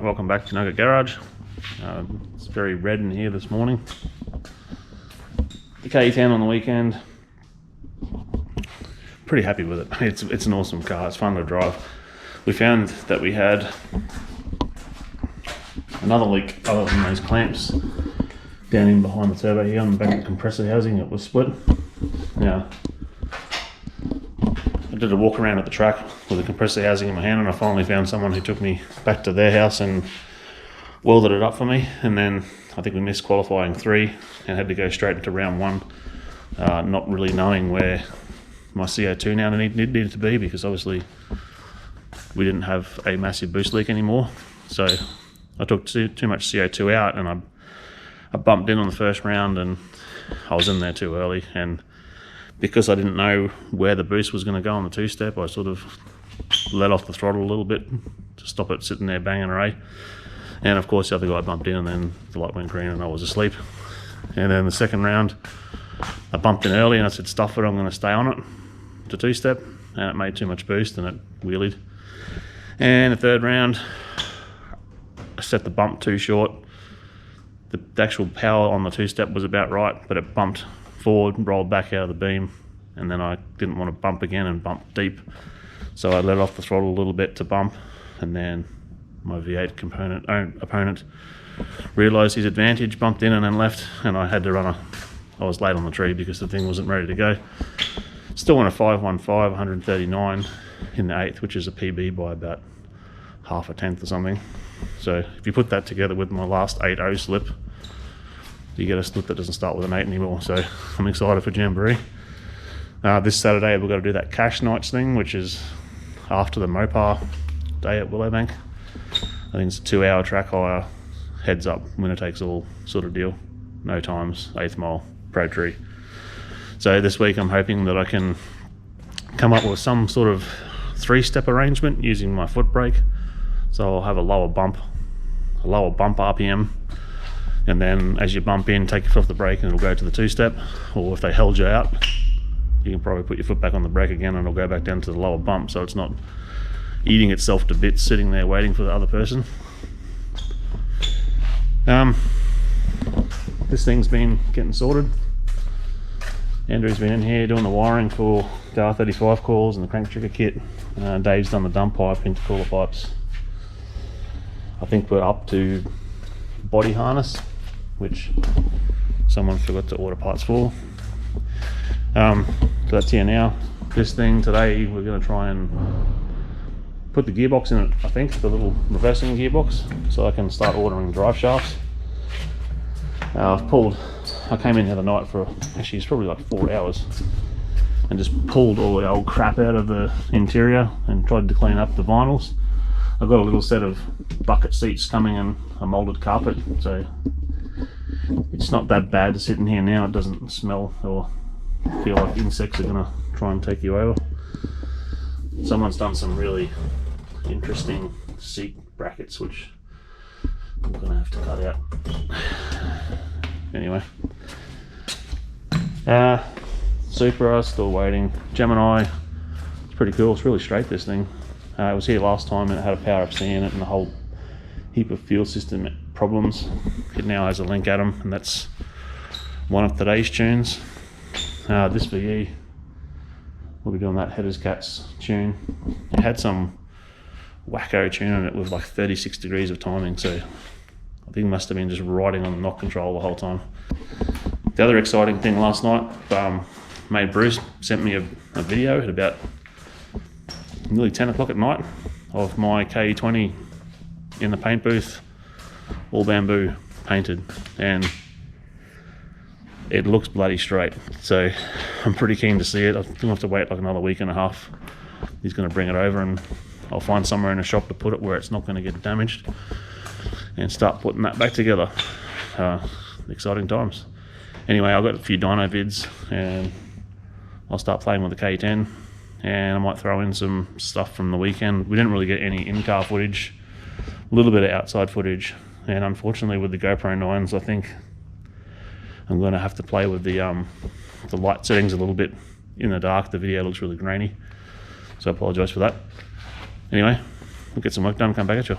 welcome back to Nugget Garage. It's very red in here this morning. The KE10 on the weekend. Pretty happy with it. It's an awesome car. It's fun to drive. We found that we had another leak other than those clamps down in behind the turbo here on the back of the compressor housing. It was split. Now, I did a walk around at the track with the compressor housing in my hand, and I finally found someone who took me back to their house and welded it up for me. And then I think we missed qualifying 3 and had to go straight into round 1, not really knowing where my CO2 now needed to be, because obviously we didn't have a massive boost leak anymore. So I took too much CO2 out, and I bumped in on the first round, and I was in there too early. And because I didn't know where the boost was going to go on the 2-step, I sort of let off the throttle a little bit to stop it sitting there banging away. And of course the other guy bumped in, and then the light went green and I was asleep. And then the second round I bumped in early and I said, stuff it, I'm going to stay on it to 2-step, and it made too much boost and it wheelied. And the third round I set the bump too short. The actual power on the 2-step was about right, but it bumped forward and rolled back out of the beam, and then I didn't want to bump again and bump deep, so I let off the throttle a little bit to bump, and then my V8 opponent realised his advantage, bumped in and then left, and I had to run I was late on the tree because the thing wasn't ready to go. Still won a 515, 139 in the 8th, which is a PB by about half a tenth or something. So if you put that together with my last 8.0 slip, you get a slip that doesn't start with an 8 anymore. So I'm excited for Jamboree. This Saturday we've got to do that Cash Nights thing, which is after the Mopar day at Willowbank. I think it's a 2-hour track hire, heads up, winner takes all sort of deal. No times, 8th mile, pro tree. So this week I'm hoping that I can come up with some sort of 3-step arrangement using my foot brake. So I'll have a lower bump RPM, and then as you bump in, take your foot off the brake and it'll go to the 2-step. Or if they held you out, you can probably put your foot back on the brake again and it'll go back down to the lower bump, so it's not eating itself to bits sitting there waiting for the other person. This thing's been getting sorted. Andrew's been in here doing the wiring for the R35 coils and the crank trigger kit. Dave's done the dump pipe, intercooler pipes. I think we're up to body harness, which someone forgot to order parts for. So that's here now. This thing today, we're going to try and put the gearbox in it, I think, the little reversing gearbox, so I can start ordering drive shafts. I came in the other night for, actually it's probably like 4 hours, and just pulled all the old crap out of the interior and tried to clean up the vinyls. I've got a little set of bucket seats coming and a moulded carpet, so it's not that bad to sit in here now. It doesn't smell or feel like insects are going to try and take you over. Someone's done some really interesting seat brackets, which I'm going to have to cut out. Anyway, Supra, still waiting. Gemini, it's pretty cool. It's really straight, this thing. It was here last time and it had a power FC in it and a whole heap of fuel system problems. It now has a link atom, and that's one of today's tunes. This VE, we'll be doing that Headers Cats tune. It had some wacko tune in it with like 36 degrees of timing, so I think it must have been just riding on the knock control the whole time. The other exciting thing last night, mate Bruce sent me a video at about nearly 10 o'clock at night of my KE20 in the paint booth, all bamboo painted, and it looks bloody straight. So I'm pretty keen to see it. I think I'll have to wait like another week and a half. He's going to bring it over and I'll find somewhere in a shop to put it where it's not going to get damaged, and start putting that back together. Exciting times. Anyway, I've got a few dyno vids and I'll start playing with the KE10, and I might throw in some stuff from the weekend. We didn't really get any in-car footage, a little bit of outside footage, and unfortunately with the GoPro 9s, I think I'm going to have to play with the light settings a little bit in the dark. The video looks really grainy, so I apologise for that. Anyway, we'll get some work done, come back at you.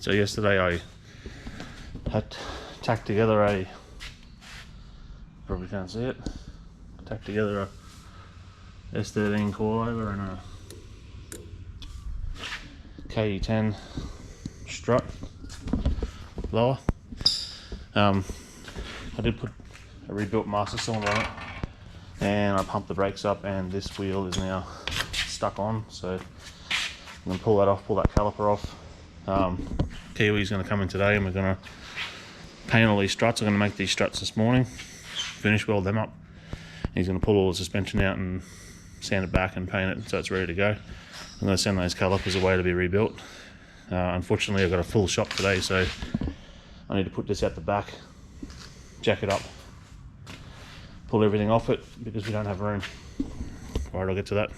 So yesterday I had tacked together a, probably can't see it, tacked together a S13 coilover and a KE10 strut lower. I did put a rebuilt master cylinder on it and I pumped the brakes up, and this wheel is now stuck on, so I'm going to pull that off, pull that caliper off. Kiwi's going to come in today and we're going to paint all these struts. I'm going to make these struts this morning, finish weld them up. He's going to pull all the suspension out and sand it back and paint it so it's ready to go. I'm going to send those calipers away to be rebuilt. Unfortunately I've got a full shop today, so I need to put this out the back, jack it up, pull everything off it because we don't have room. Alright, I'll get to that.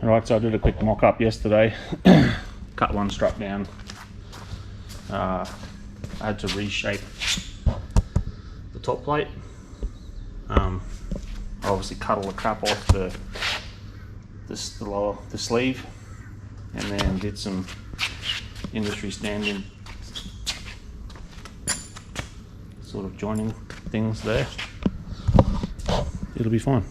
Right, so I did a quick mock-up yesterday, cut one strut down. I had to reshape the top plate. I obviously cut all the crap off the sleeve, and then did some sort of joining things there, it'll be fine.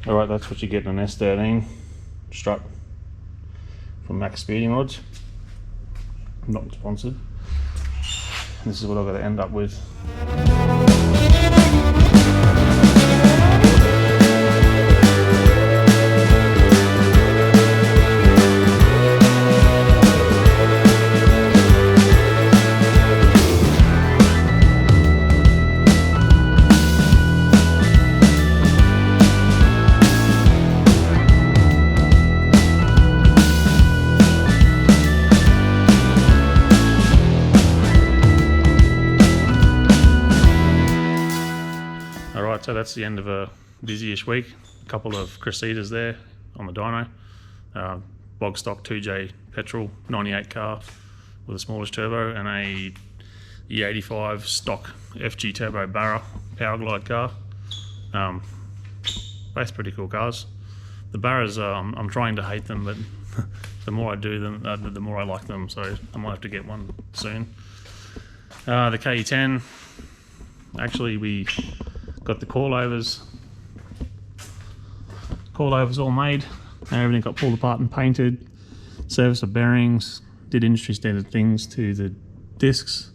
Alright, that's what you get in an S13 strut from Max Speeding Rods. Not sponsored. This is what I've got to end up with. So that's the end of a busy-ish week. A couple of Cressidas there on the dyno. Bog stock 2J petrol 98 car with a smallish turbo, and a E85 stock FG turbo Barra power glide car. Both pretty cool cars. The Barras, I'm trying to hate them, but the more I do them, the more I like them, so I might have to get one soon. The KE10, actually we got the coilovers all made, and everything got pulled apart and painted, serviced the bearings, did industry standard things to the discs.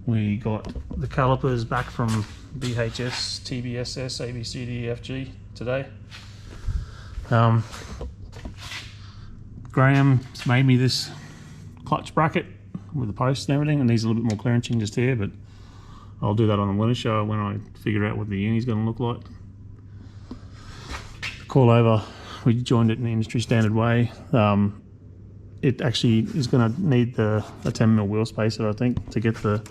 We got the calipers back from BHS, TBSS, ABCDEFG today. Graham's made me this clutch bracket with the posts and everything, and needs a little bit more clearancing just here, but I'll do that on the winter show when I figure out what the uni's going to look like. The coilover, we joined it in the industry standard way. It actually is going to need a 10mm wheel spacer, I think, to get the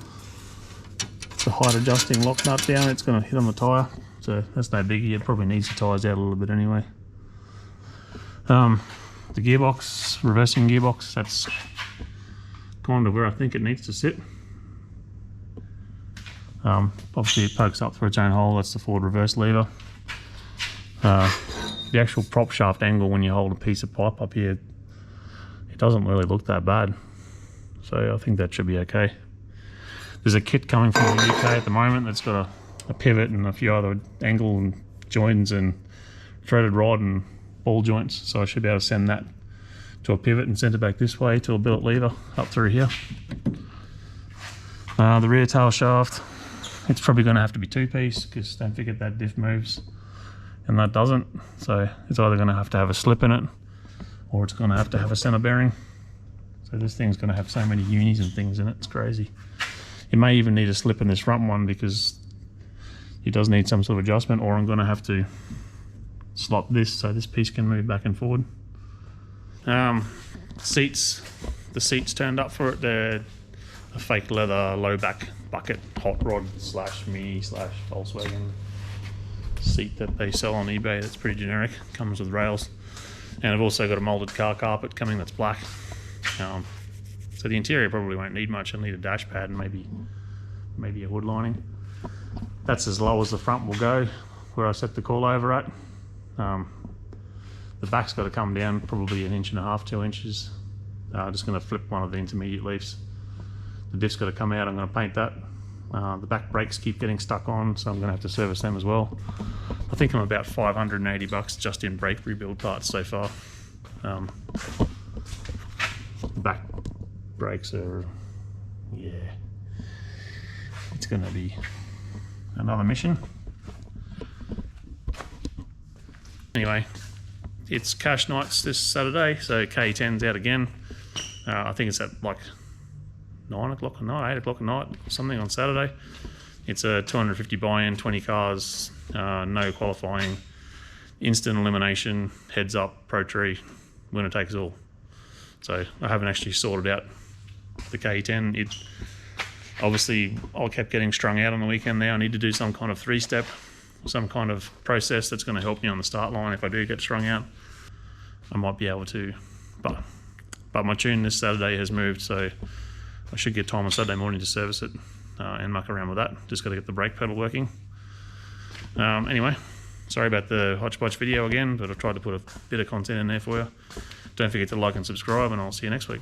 height adjusting lock nut down. It's going to hit on the tyre, so that's no biggie. It probably needs the tyres out a little bit anyway. The gearbox, reversing gearbox, that's kind of where I think it needs to sit. Obviously it pokes up through its own hole. That's the forward reverse lever. The actual prop shaft angle when you hold a piece of pipe up here, it doesn't really look that bad, so I think that should be okay. There's a kit coming from the UK at the moment that's got a pivot and a few other angle and joints and threaded rod and ball joints, so I should be able to send that to a pivot and send it back this way to a billet lever up through here. The rear tail shaft, it's probably going to have to be two-piece, because don't forget that diff moves and that doesn't, so it's either going to have a slip in it or it's going to have a center bearing. So this thing's going to have so many unis and things in it, it's crazy. It may even need a slip in this front one because it does need some sort of adjustment, or I'm going to have to slot this so this piece can move back and forward. The seats turned up for it. They're a fake leather low back bucket hot rod / mini / Volkswagen seat that they sell on eBay. That's pretty generic, comes with rails, and I've also got a molded car carpet coming that's black. So the interior probably won't need much. I'll need a dash pad and maybe a hood lining. That's as low as the front will go where I set the coilover at. The back's got to come down probably 1.5 inches, 2 inches. I'm just going to flip one of the intermediate leaves. The diff's got to come out. I'm going to paint that. The back brakes keep getting stuck on, so I'm going to have to service them as well. I think I'm about $580 just in brake rebuild parts so far. The back brakes are, yeah, it's going to be another mission. Anyway, it's cash nights this Saturday, so KE10's out again. I think it's at like 9 o'clock at night, 8 o'clock at night, something on Saturday. It's a 250 buy-in, 20 cars, no qualifying, instant elimination, heads up, pro tree, winner takes all. So I haven't actually sorted out the KE10. Obviously, I kept getting strung out on the weekend now. I need to do some kind of 3-step, some kind of process that's going to help me on the start line if I do get strung out. I might be able to, but my tune this Saturday has moved, so I should get time on Saturday morning to service it and muck around with that. Just got to get the brake pedal working. Anyway, sorry about the hodgepodge video again, but I've tried to put a bit of content in there for you. Don't forget to like and subscribe, and I'll see you next week.